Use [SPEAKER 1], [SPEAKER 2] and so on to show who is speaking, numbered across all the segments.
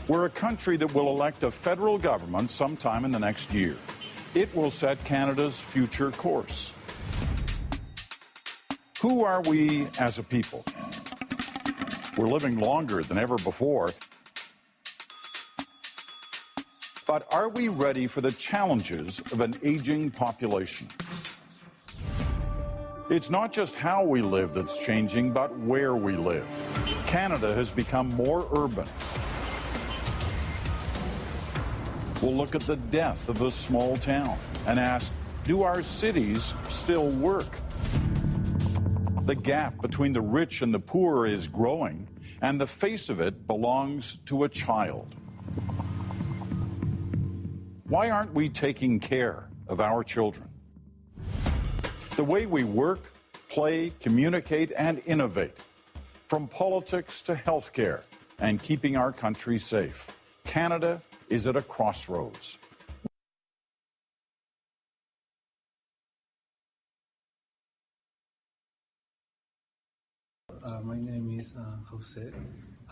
[SPEAKER 1] We're a country that will elect a federal government sometime in the next year. It will set Canada's future course. Who are we as a people? We're living longer than ever before. But are we ready for the challenges of an aging population? It's not just how we live that's changing, but where we live. Canada has become more urban. We'll look at the death of the small town and ask, do our cities still work? The gap between the rich and the poor is growing, and the face of it belongs to a child. Why aren't we taking care of our children? The way we work, play, communicate, and innovate, from politics to healthcare and keeping our country safe, Canada is at a crossroads.
[SPEAKER 2] My name is Jose.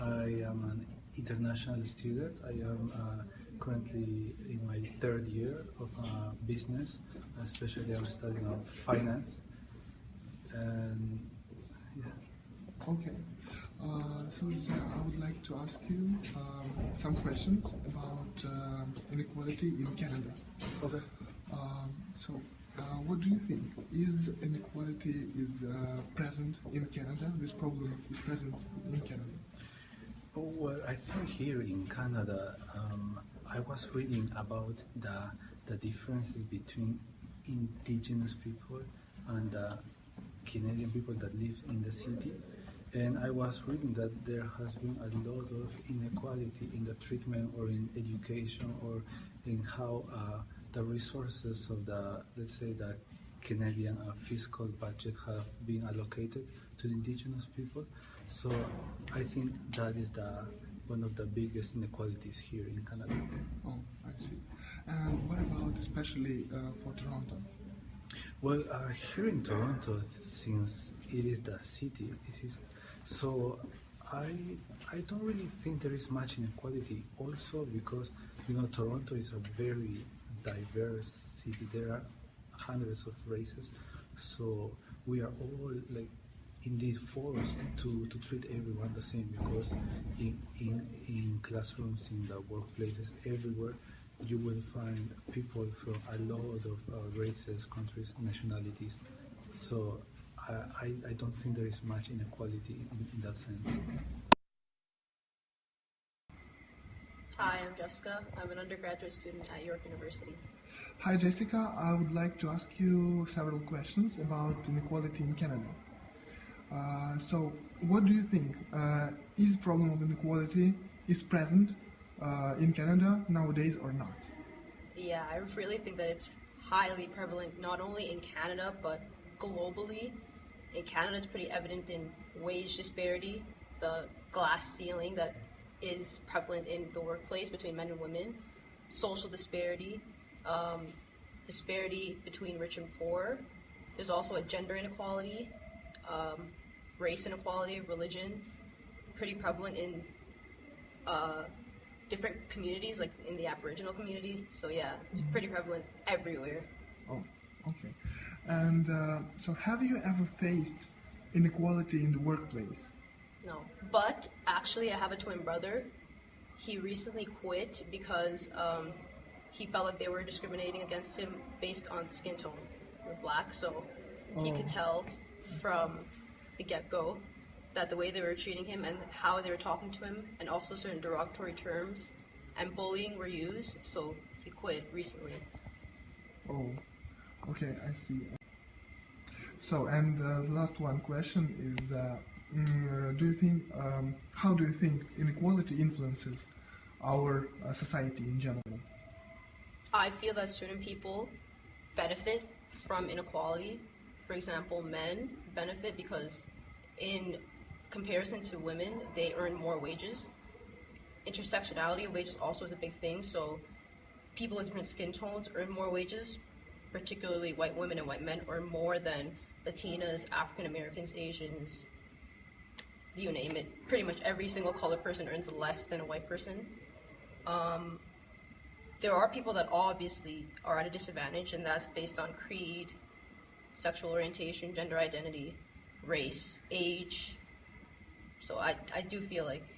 [SPEAKER 2] I am an international student. I am currently in my third year of business, especially I'm studying finance. And yeah.
[SPEAKER 3] Okay. So yeah, I would like to ask you some questions about inequality in Canada.
[SPEAKER 2] Okay.
[SPEAKER 3] What do you think? Is inequality present in Canada? This problem is present in Canada?
[SPEAKER 2] Oh, well, I think here in Canada, I was reading about the differences between indigenous people and Canadian people that live in the city. And I was reading that there has been a lot of inequality in the treatment or in education or in how the resources of let's say, the Canadian fiscal budget have been allocated to the indigenous people. So I think that is one of the biggest inequalities here in Canada.
[SPEAKER 3] Oh, I see. And what about especially for Toronto?
[SPEAKER 2] Well, here in Toronto, since it is the city, so I don't really think there is much inequality. Also because Toronto is a very diverse city. There are hundreds of races, so we are all indeed forced to treat everyone the same, because in classrooms, in the workplaces, everywhere you will find people from a lot of races, countries, nationalities. So I don't think there is much inequality in that sense.
[SPEAKER 4] Hi, I'm Jessica. I'm an undergraduate student at York University.
[SPEAKER 3] Hi Jessica, I would like to ask you several questions about inequality in Canada. So, what do you think? Is problem of inequality is present in Canada nowadays or not?
[SPEAKER 4] Yeah, I really think that it's highly prevalent, not only in Canada, but globally. In Canada, it's pretty evident in wage disparity, the glass ceiling that is prevalent in the workplace between men and women, social disparity, disparity between rich and poor. There's also a gender inequality, race inequality, religion, pretty prevalent in different communities, like in the Aboriginal community. So yeah, it's pretty prevalent everywhere.
[SPEAKER 3] Oh, okay. And so have you ever faced inequality in the workplace?
[SPEAKER 4] No, but actually I have a twin brother. He recently quit because he felt like they were discriminating against him based on skin tone. We're black, so he could tell from the get-go that the way they were treating him and how they were talking to him, and also certain derogatory terms and bullying were used, so he quit recently.
[SPEAKER 3] Oh, okay, I see. So, and the last one question is, how do you think inequality influences our society in general?
[SPEAKER 4] I feel that certain people benefit from inequality. For example, men benefit because in comparison to women, they earn more wages. Intersectionality of wages also is a big thing, so people of different skin tones earn more wages, particularly white women and white men earn more than Latinas, African Americans, Asians, you name it. Pretty much every single colored person earns less than a white person. There are people that obviously are at a disadvantage, and that's based on creed, sexual orientation, gender identity, race, age. So I do feel like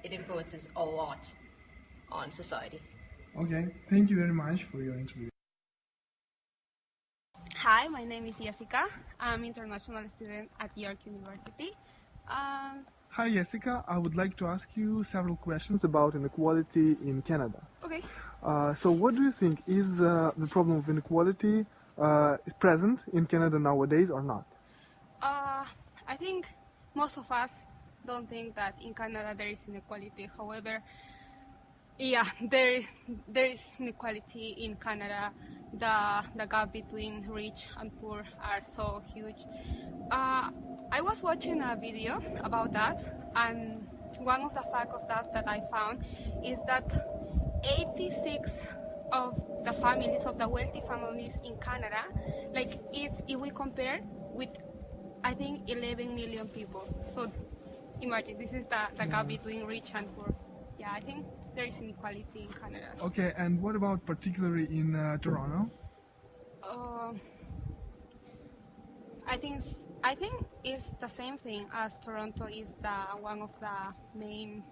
[SPEAKER 4] it influences a lot on society.
[SPEAKER 3] Okay, thank you very much for your interview.
[SPEAKER 5] Hi, my name is Jessica. I'm international student at York University.
[SPEAKER 3] Hi Jessica, I would like to ask you several questions about inequality in Canada.
[SPEAKER 5] Okay.
[SPEAKER 3] So what do you think, is the problem of inequality is present in Canada nowadays or not?
[SPEAKER 5] I think most of us don't think that in Canada there is inequality. However, yeah, there is inequality in Canada. The gap between rich and poor are so huge. I was watching a video about that, and one of the facts of that I found is that 86 of the families, of the wealthy families in Canada, like if we compare with, I think, 11 million people. So imagine, this is the gap between rich and poor. Yeah, I think there is inequality in Canada.
[SPEAKER 3] Okay, and what about particularly in Toronto?
[SPEAKER 5] I think it's the same thing, as Toronto is one of the main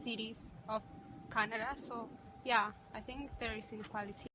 [SPEAKER 5] cities of Canada. So yeah, I think there is inequality.